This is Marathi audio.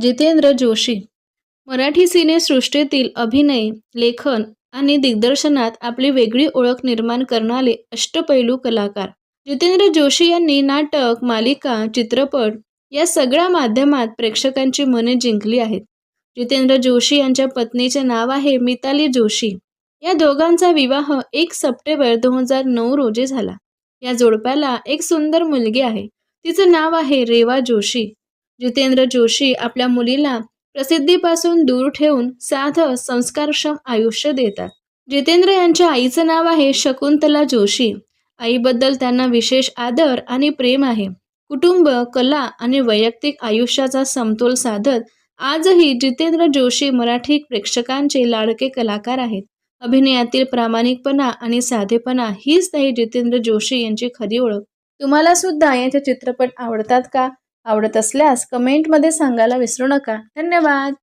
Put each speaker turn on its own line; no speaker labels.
जितेंद्र जोशी मराठी सिनेसृष्टीतील अभिनय, लेखन आणि दिग्दर्शनात आपली वेगळी ओळख निर्माण करणारे अष्टपैलू कलाकार. जितेंद्र जोशी यांनी नाटक, मालिका, चित्रपट या सगळ्या माध्यमात प्रेक्षकांची मने जिंकली आहेत. जितेंद्र जोशी यांच्या पत्नीचे नाव आहे मिताली जोशी. या दोघांचा विवाह 1 सप्टेंबर 2009 रोजी झाला. या जोडप्याला एक सुंदर मुलगी आहे. तिचं नाव आहे रेवा जोशी. जितेंद्र जोशी आपल्या मुलीला प्रसिद्धीपासून दूर ठेवून साधं संस्कारक्षम आयुष्य देतात. जितेंद्र यांच्या आईचं नाव आहे शकुंतला जोशी. आईबद्दल त्यांना विशेष आदर आणि प्रेम आहे. कुटुंब, कला आणि वैयक्तिक आयुष्याचा समतोल साधत आजही जितेंद्र जोशी मराठी प्रेक्षकांचे लाडके कलाकार आहेत. अभिनयातील प्रामाणिकपणा आणि साधेपणा हीच नाही जितेंद्र जोशी यांची खरी ओळख. तुम्हाला सुद्धा यांचे चित्रपट आवडतात का? आवडत असल्यास कमेंटमध्ये सांगायला विसरू नका. धन्यवाद.